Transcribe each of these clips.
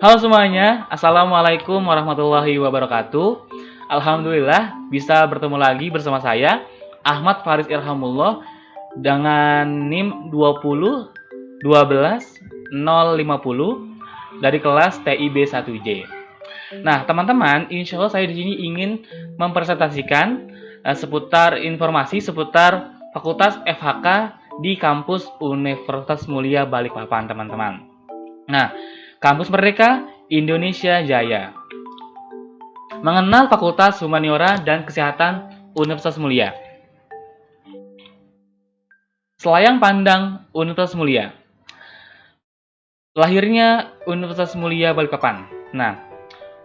Halo semuanya, Assalamualaikum warahmatullahi wabarakatuh. Alhamdulillah bisa bertemu lagi bersama saya, Ahmad Faris Irhamullah, dengan NIM 20 12 050 dari kelas TIB 1J. Nah, teman-teman, insya Allah saya di sini ingin mempresentasikan seputar informasi seputar Fakultas FHK di kampus Universitas Mulia Balikpapan, teman-teman. Nah, Kampus Merdeka Indonesia Jaya. Mengenal Fakultas Humaniora dan Kesehatan Universitas Mulia. Selayang pandang Universitas Mulia. Lahirnya Universitas Mulia Balikpapan. Nah,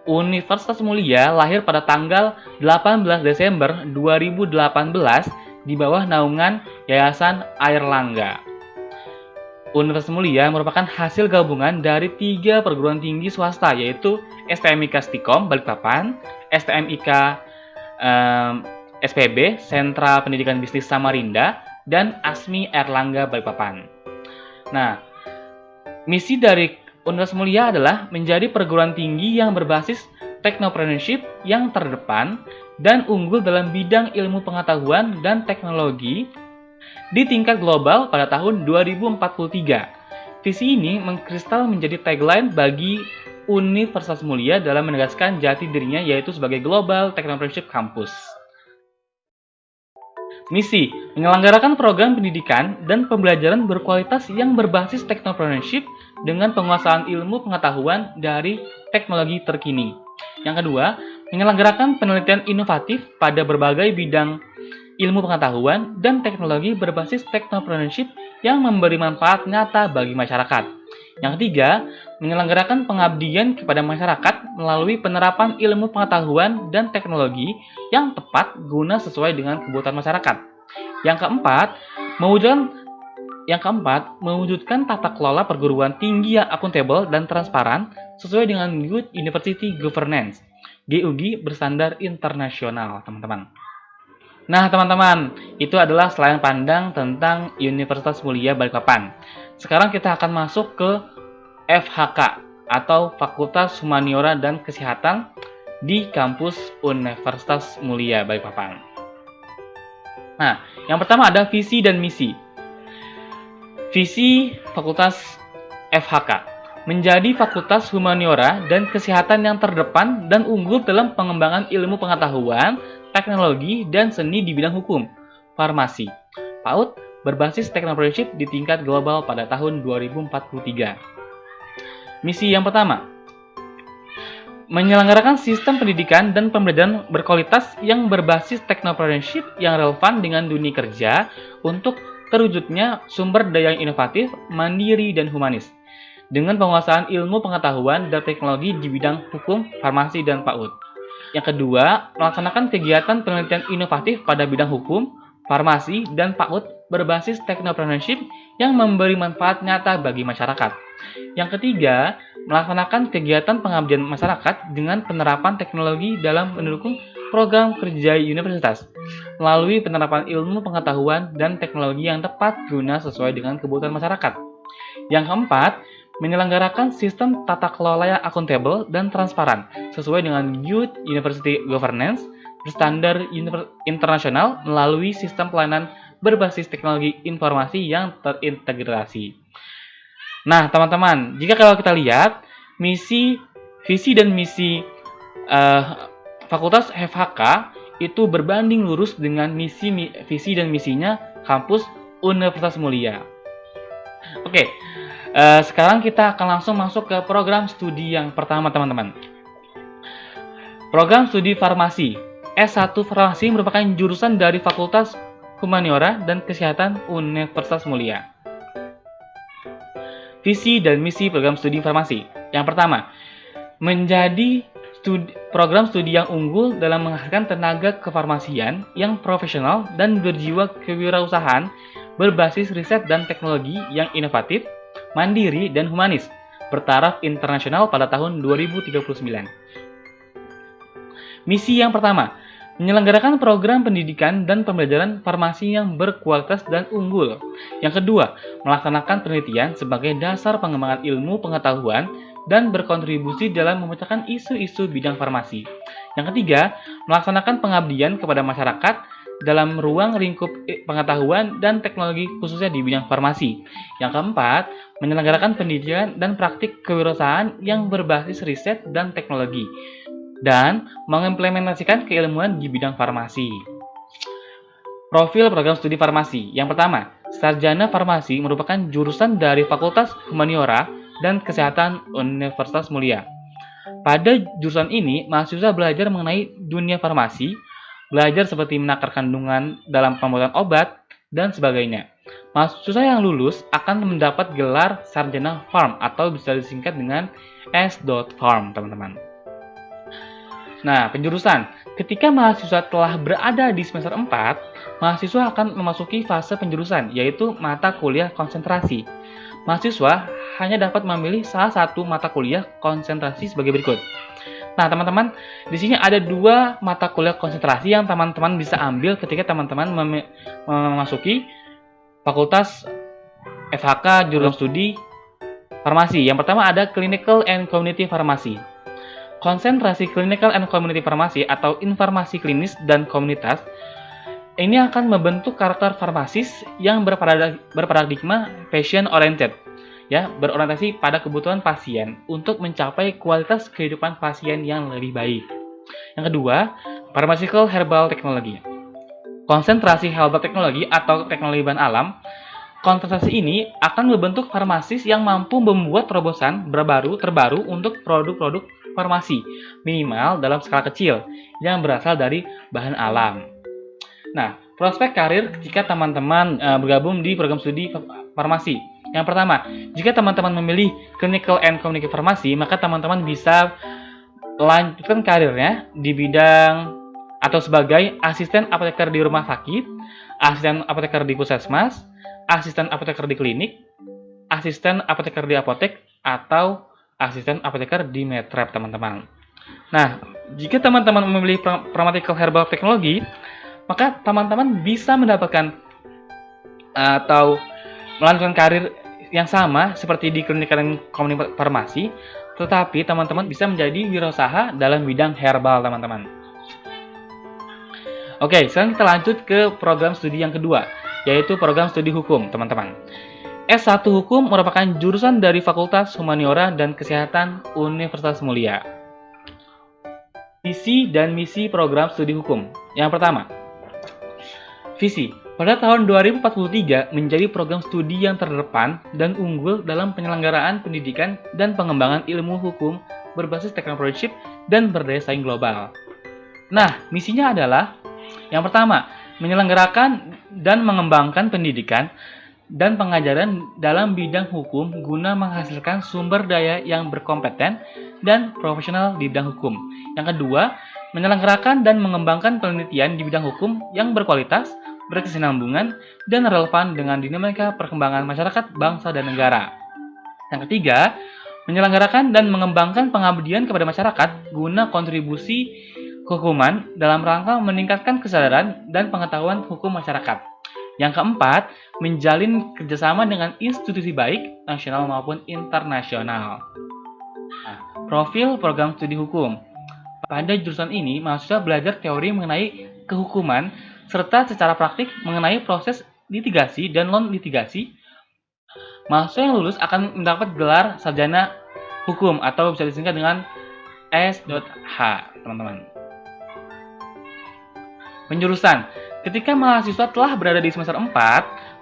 Universitas Mulia lahir pada tanggal 18 Desember 2018 di bawah naungan Yayasan Airlangga. Universitas Mulia merupakan hasil gabungan dari 3 perguruan tinggi swasta, yaitu STMIK Stikom Balikpapan, STMIK SPB Sentra Pendidikan Bisnis Samarinda, dan ASMI Airlangga Balikpapan. Nah, misi dari Universitas Mulia adalah menjadi perguruan tinggi yang berbasis technopreneurship yang terdepan dan unggul dalam bidang ilmu pengetahuan dan teknologi di tingkat global pada tahun 2043. Visi ini mengkristal menjadi tagline bagi Universitas Mulia dalam menegaskan jati dirinya, yaitu sebagai Global Technopreneurship Campus. Misi, menyelenggarakan program pendidikan dan pembelajaran berkualitas yang berbasis technopreneurship dengan penguasaan ilmu pengetahuan dari teknologi terkini. Yang kedua, menyelenggarakan penelitian inovatif pada berbagai bidang ilmu pengetahuan dan teknologi berbasis technopreneurship yang memberi manfaat nyata bagi masyarakat. Yang ketiga, menyelenggarakan pengabdian kepada masyarakat melalui penerapan ilmu pengetahuan dan teknologi yang tepat guna sesuai dengan kebutuhan masyarakat. Yang keempat, mewujudkan tata kelola perguruan tinggi yang akuntabel dan transparan sesuai dengan Good University Governance (GUG) berstandar internasional, teman-teman. Nah, teman-teman, itu adalah selayang pandang tentang Universitas Mulia Balikpapan. Sekarang kita akan masuk ke FHK atau Fakultas Humaniora dan Kesehatan di kampus Universitas Mulia Balikpapan. Nah, yang pertama ada visi dan misi. Visi Fakultas FHK menjadi Fakultas Humaniora dan Kesehatan yang terdepan dan unggul dalam pengembangan ilmu pengetahuan, teknologi, dan seni di bidang hukum, farmasi, PAUD, berbasis technopreneurship di tingkat global pada tahun 2043. Misi yang pertama, menyelenggarakan sistem pendidikan dan pembelajaran berkualitas yang berbasis technopreneurship yang relevan dengan dunia kerja untuk terwujudnya sumber daya yang inovatif, mandiri, dan humanis, dengan penguasaan ilmu pengetahuan dan teknologi di bidang hukum, farmasi, dan PAUD. Yang kedua, melaksanakan kegiatan penelitian inovatif pada bidang hukum, farmasi, dan PAUD berbasis technopreneurship yang memberi manfaat nyata bagi masyarakat. Yang ketiga, melaksanakan kegiatan pengabdian masyarakat dengan penerapan teknologi dalam mendukung program kerja universitas melalui penerapan ilmu pengetahuan dan teknologi yang tepat guna sesuai dengan kebutuhan masyarakat. Yang keempat, menyelenggarakan sistem tata kelola yang akuntabel dan transparan sesuai dengan Good University Governance berstandar internasional melalui sistem pelayanan berbasis teknologi informasi yang terintegrasi. Nah, teman-teman, jika kalau kita lihat visi dan misi Fakultas FHK itu berbanding lurus dengan visi dan misinya kampus Universitas Mulia. Oke. Sekarang kita akan langsung masuk ke program studi yang pertama, teman-teman. Program studi farmasi. S1 Farmasi merupakan jurusan dari Fakultas Humaniora dan Kesehatan Universitas Mulia. Visi dan misi program studi farmasi. Yang pertama, menjadi program studi yang unggul dalam menghasilkan tenaga kefarmasian yang profesional dan berjiwa kewirausahaan berbasis riset dan teknologi yang inovatif, mandiri, dan humanis, bertaraf internasional pada tahun 2039. Misi yang pertama, menyelenggarakan program pendidikan dan pembelajaran farmasi yang berkualitas dan unggul. Yang kedua, melaksanakan penelitian sebagai dasar pengembangan ilmu pengetahuan dan berkontribusi dalam memecahkan isu-isu bidang farmasi. Yang ketiga, melaksanakan pengabdian kepada masyarakat dalam ruang lingkup pengetahuan dan teknologi khususnya di bidang farmasi. Yang keempat, menyelenggarakan pendidikan dan praktik kewirausahaan yang berbasis riset dan teknologi, dan mengimplementasikan keilmuan di bidang farmasi. Profil program studi farmasi. Yang pertama, sarjana farmasi merupakan jurusan dari Fakultas Humaniora dan Kesehatan Universitas Mulia. Pada jurusan ini, mahasiswa belajar mengenai dunia farmasi, belajar seperti menakar kandungan dalam pembuatan obat, dan sebagainya. Mahasiswa yang lulus akan mendapat gelar sarjana farm atau bisa disingkat dengan S.Farm, teman-teman. Nah, penjurusan. Ketika mahasiswa telah berada di semester 4, mahasiswa akan memasuki fase penjurusan, yaitu mata kuliah konsentrasi. Mahasiswa hanya dapat memilih salah satu mata kuliah konsentrasi sebagai berikut. Nah, teman-teman, di sini ada 2 mata kuliah konsentrasi yang teman-teman bisa ambil ketika teman-teman memasuki Fakultas FHK Jurusan Studi Farmasi. Yang pertama ada Clinical and Community Pharmacy. Konsentrasi Clinical and Community Pharmacy atau informasi klinis dan komunitas ini akan membentuk karakter farmasis yang berparadigma patient oriented, ya, berorientasi pada kebutuhan pasien untuk mencapai kualitas kehidupan pasien yang lebih baik. Yang kedua, Pharmaceutical Herbal Technology. Konsentrasi herbal technology atau teknologi bahan alam. Konsentrasi ini akan membentuk farmasis yang mampu membuat terobosan terbaru untuk produk-produk farmasi, minimal dalam skala kecil, yang berasal dari bahan alam. Nah, prospek karir jika teman-teman bergabung di program studi farmasi. Yang pertama, jika teman-teman memilih Clinical and Community Pharmacy, maka teman-teman bisa lanjutkan karirnya di bidang atau sebagai asisten apoteker di rumah sakit, asisten apoteker di puskesmas, asisten apoteker di klinik, asisten apoteker di apotek, atau asisten apoteker di medrep, teman-teman. Nah, jika teman-teman memilih Pharmaceutical Herbal Technology, maka teman-teman bisa mendapatkan atau melanjutkan karir yang sama seperti di Clinical and Community Pharmacy, tetapi teman-teman bisa menjadi wirausaha dalam bidang herbal, teman-teman. Oke, sekarang kita lanjut ke program studi yang kedua, yaitu program studi hukum, teman-teman. S1 Hukum merupakan jurusan dari Fakultas Humaniora dan Kesehatan Universitas Mulia. Visi dan misi program studi hukum. Yang pertama, visi. Pada tahun 2043 menjadi program studi yang terdepan dan unggul dalam penyelenggaraan pendidikan dan pengembangan ilmu hukum berbasis technopreneurship dan berdaya saing global. Nah, misinya adalah yang pertama, menyelenggarakan dan mengembangkan pendidikan dan pengajaran dalam bidang hukum guna menghasilkan sumber daya yang berkompeten dan profesional di bidang hukum. Yang kedua, menyelenggarakan dan mengembangkan penelitian di bidang hukum yang berkualitas, berkesinambungan, dan relevan dengan dinamika perkembangan masyarakat, bangsa, dan negara. Yang ketiga, menyelenggarakan dan mengembangkan pengabdian kepada masyarakat guna kontribusi kehukuman dalam rangka meningkatkan kesadaran dan pengetahuan hukum masyarakat. Yang keempat, menjalin kerjasama dengan institusi baik nasional maupun internasional. Nah, profil program studi hukum. Pada jurusan ini, mahasiswa belajar teori mengenai kehukuman serta secara praktik mengenai proses litigasi dan non-litigasi. Mahasiswa yang lulus akan mendapat gelar sarjana hukum atau bisa disingkat dengan S.H, teman-teman. Penjurusan. Ketika mahasiswa telah berada di semester 4,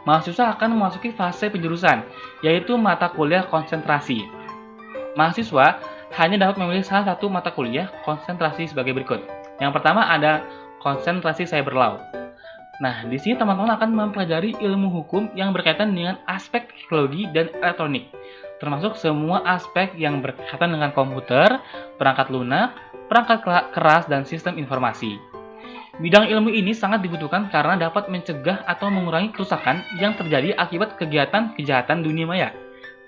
mahasiswa akan memasuki fase penjurusan, yaitu mata kuliah konsentrasi. Mahasiswa hanya dapat memilih salah satu mata kuliah konsentrasi sebagai berikut. Yang pertama ada konsentrasi cyber law. Nah, di sini teman-teman akan mempelajari ilmu hukum yang berkaitan dengan aspek teknologi dan elektronik, termasuk semua aspek yang berkaitan dengan komputer, perangkat lunak, perangkat keras, dan sistem informasi. Bidang ilmu ini sangat dibutuhkan karena dapat mencegah atau mengurangi kerusakan yang terjadi akibat kegiatan kejahatan dunia maya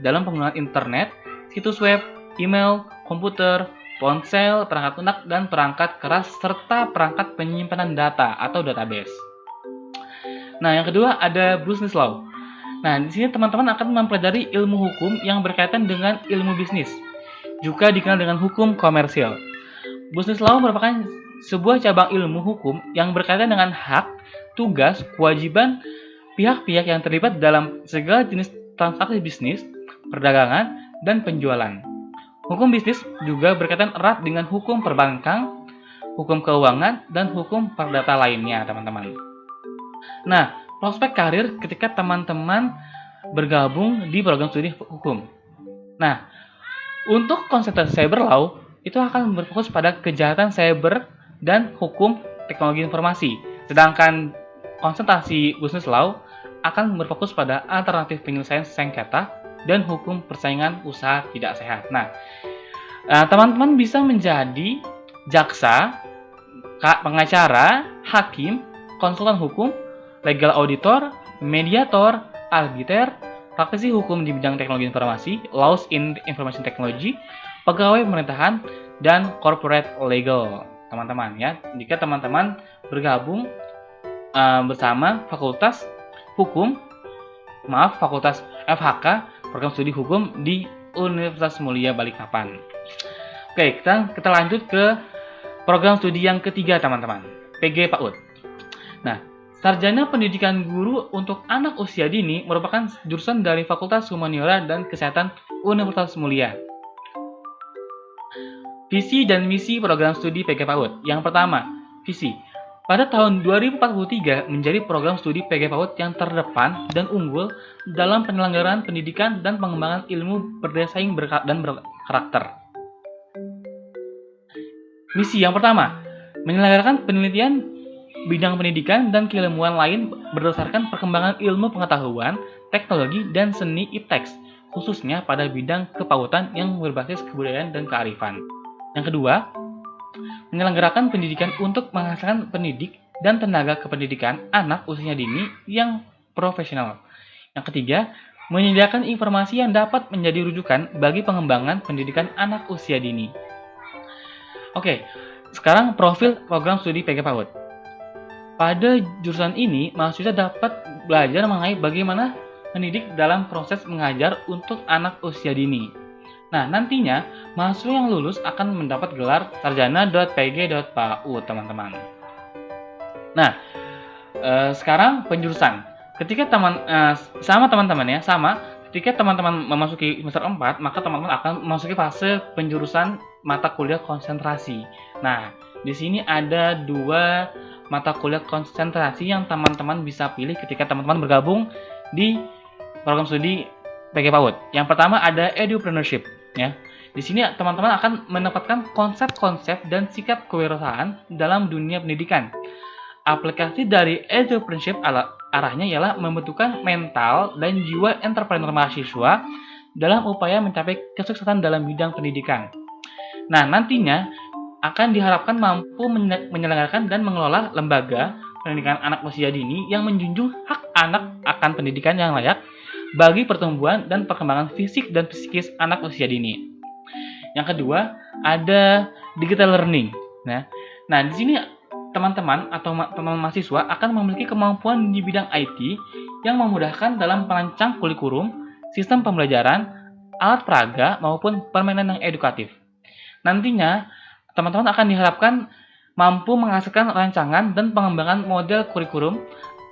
dalam penggunaan internet, situs web, email, komputer, ponsel, perangkat lunak, dan perangkat keras, serta perangkat penyimpanan data atau database. Nah, yang kedua ada business law. Nah, di sini teman-teman akan mempelajari ilmu hukum yang berkaitan dengan ilmu bisnis. juga dikenal dengan hukum komersil. Business law merupakan sebuah cabang ilmu hukum yang berkaitan dengan hak, tugas, kewajiban pihak-pihak yang terlibat dalam segala jenis transaksi bisnis, perdagangan, dan penjualan. Hukum bisnis juga berkaitan erat dengan hukum perbankan, hukum keuangan, dan hukum perdata lainnya, teman-teman. Nah, prospek karir ketika teman-teman bergabung di program studi hukum. Nah, untuk konsentrasi cyber law, itu akan berfokus pada kejahatan cyber dan hukum teknologi informasi. Sedangkan konsentrasi business law akan berfokus pada alternatif penyelesaian sengketa dan hukum persaingan usaha tidak sehat. Nah, teman-teman bisa menjadi jaksa, pengacara, hakim, konsultan hukum, legal auditor, mediator, arbiter, praktisi hukum di bidang teknologi informasi, laws in information technology, pegawai pemerintahan, dan corporate legal, teman-teman ya. Jika teman-teman bergabung bersama Fakultas FHK, program studi hukum di Universitas Mulia Balikpapan. Oke, kita lanjut ke program studi yang ketiga, teman-teman, PG PAUD. Nah, Sarjana Pendidikan Guru untuk Anak Usia Dini merupakan jurusan dari Fakultas Humaniora dan Kesehatan Universitas Mulia. Visi dan misi program studi PG PAUD. Yang pertama, visi. Pada tahun 2043 menjadi program studi PG PAUD yang terdepan dan unggul dalam penyelenggaraan pendidikan dan pengembangan ilmu bersaing dan berkarakter. Misi yang pertama, menyelenggarakan penelitian bidang pendidikan dan keilmuan lain berdasarkan perkembangan ilmu pengetahuan, teknologi, dan seni ipteks, khususnya pada bidang kepautan yang berbasis kebudayaan dan kearifan. Yang kedua, menyelenggarakan pendidikan untuk menghasilkan pendidik dan tenaga kependidikan anak usia dini yang profesional. Yang ketiga, menyediakan informasi yang dapat menjadi rujukan bagi pengembangan pendidikan anak usia dini. Oke, sekarang profil program studi PG PAUD. Pada jurusan ini, mahasiswa dapat belajar mengenai bagaimana mendidik dalam proses mengajar untuk anak usia dini. Nah, nantinya mahasiswa yang lulus akan mendapat gelar sarjana.pg.paud, teman-teman. Nah, sekarang penjurusan. Ketika ketika teman-teman memasuki semester 4, maka teman-teman akan memasuki fase penjurusan mata kuliah konsentrasi. Nah, di sini ada 2 mata kuliah konsentrasi yang teman-teman bisa pilih ketika teman-teman bergabung di program studi PG PAUD. Yang pertama ada edupreneurship, ya. Di sini teman-teman akan mendapatkan konsep-konsep dan sikap kewirausahaan dalam dunia pendidikan. Aplikasi dari edupreneurship arahnya ialah membentukkan mental dan jiwa entrepreneur mahasiswa dalam upaya mencapai kesuksesan dalam bidang pendidikan. Nah, nantinya akan diharapkan mampu menyelenggarakan dan mengelola lembaga pendidikan anak usia dini yang menjunjung hak anak akan pendidikan yang layak bagi pertumbuhan dan perkembangan fisik dan psikis anak usia dini. Yang kedua, ada digital learning. Nah, di sini teman-teman atau teman-teman mahasiswa akan memiliki kemampuan di bidang IT yang memudahkan dalam merancang kurikulum, sistem pembelajaran, alat peraga maupun permainan yang edukatif. Nantinya teman-teman akan diharapkan mampu menghasilkan rancangan dan pengembangan model kurikulum,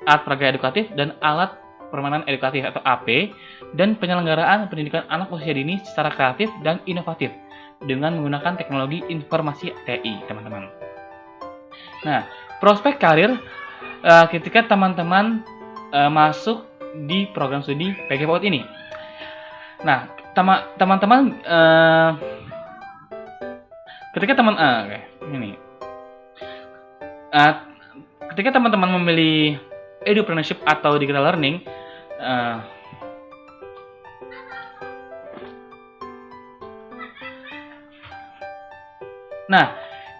alat peraga edukatif, dan alat permainan edukatif atau AP, dan penyelenggaraan pendidikan anak usia dini secara kreatif dan inovatif dengan menggunakan teknologi informasi TI, teman-teman. Nah, prospek karir ketika teman-teman masuk di program studi PG PAUD ini. Nah, teman-teman ketika teman-teman memilih edupreneurship atau digital learning,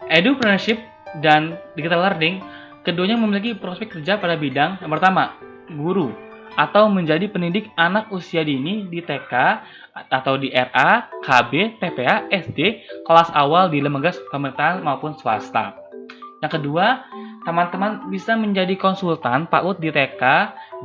edupreneurship dan digital learning keduanya memiliki prospek kerja pada bidang yang pertama, guru atau menjadi pendidik anak usia dini di TK atau di RA, KB, TPA, SD, kelas awal di lembaga pemerintahan maupun swasta. Yang kedua, teman-teman bisa menjadi konsultan PAUD di TK,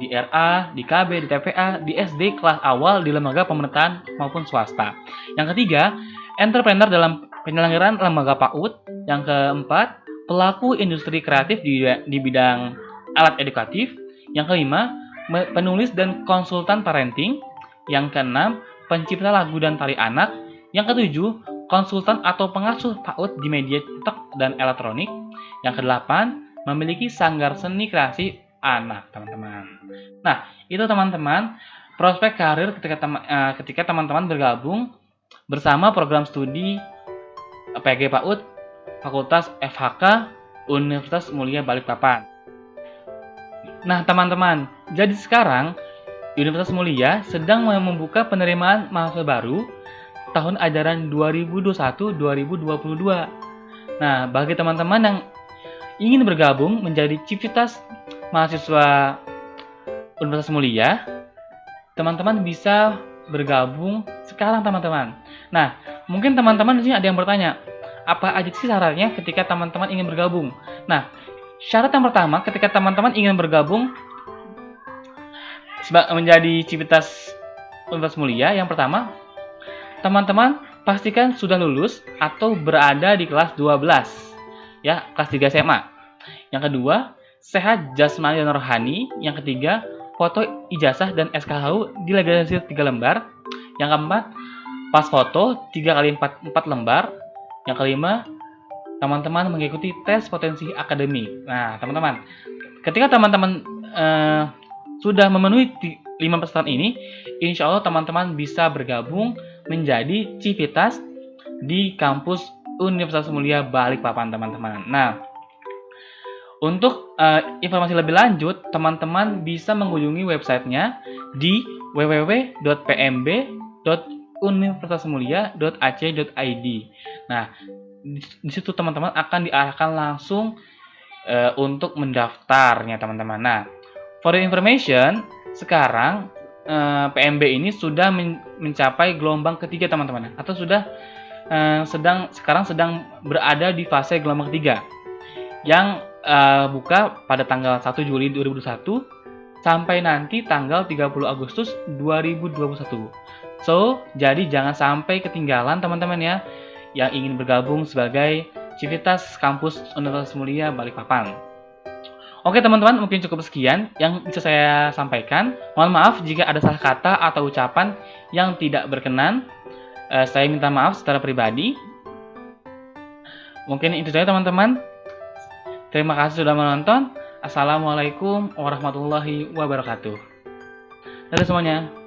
di RA, di KB, di TPA, di SD, kelas awal di lembaga pemerintahan maupun swasta. Yang ketiga, entrepreneur dalam penyelenggaraan lembaga PAUD. Yang keempat, pelaku industri kreatif di bidang alat edukatif. Yang kelima, penulis dan konsultan parenting. Yang keenam, pencipta lagu dan tari anak. Yang ketujuh, konsultan atau pengasuh PAUD di media cetak dan elektronik. Yang kedelapan, memiliki sanggar seni kreasi anak, teman-teman. Nah, itu teman-teman prospek karir ketika teman-teman bergabung bersama program studi PG PAUD Fakultas FHK Universitas Mulia Balikpapan. Nah, teman-teman, jadi sekarang Universitas Mulia sedang membuka penerimaan mahasiswa baru tahun ajaran 2021-2022. Nah, bagi teman-teman yang ingin bergabung menjadi Civitas mahasiswa Universitas Mulia, teman-teman bisa bergabung sekarang, teman-teman. Nah, mungkin teman-teman di sini ada yang bertanya, apa aja sih syaratnya ketika teman-teman ingin bergabung? Nah, syarat yang pertama ketika teman-teman ingin bergabung menjadi Civitas Universitas Mulia, yang pertama, teman-teman pastikan sudah lulus atau berada di kelas 12, ya, kelas 3 SMA. Yang kedua, sehat jasmani dan rohani. Yang ketiga, foto ijazah dan SKHU dilegalisir 3 lembar. Yang keempat, pas foto 3x4 lembar. Yang kelima, teman-teman mengikuti tes potensi akademik. Nah, teman-teman, ketika teman-teman sudah memenuhi 5 persyarat ini, insya Allah teman-teman bisa bergabung menjadi Civitas di kampus Universitas Mulia Balikpapan, teman-teman. Nah, untuk informasi lebih lanjut, teman-teman bisa mengunjungi websitenya di www.pmb.universitasmulia.ac.id. Nah, di situ teman-teman akan diarahkan langsung untuk mendaftarnya, teman-teman. Nah, for your information, sekarang PMB ini sudah mencapai gelombang ketiga, teman-teman, atau sudah sekarang sedang berada di fase gelombang ketiga yang buka pada tanggal 1 Juli 2021 sampai nanti tanggal 30 Agustus 2021. So, jadi jangan sampai ketinggalan, teman-teman ya, yang ingin bergabung sebagai Civitas Kampus Universitas Mulia Balikpapan. Oke, teman-teman, mungkin cukup sekian yang bisa saya sampaikan. Mohon maaf jika ada salah kata atau ucapan yang tidak berkenan. Saya minta maaf secara pribadi. Mungkin itu saja, teman-teman. Terima kasih sudah menonton. Assalamualaikum warahmatullahi wabarakatuh. Dadah semuanya.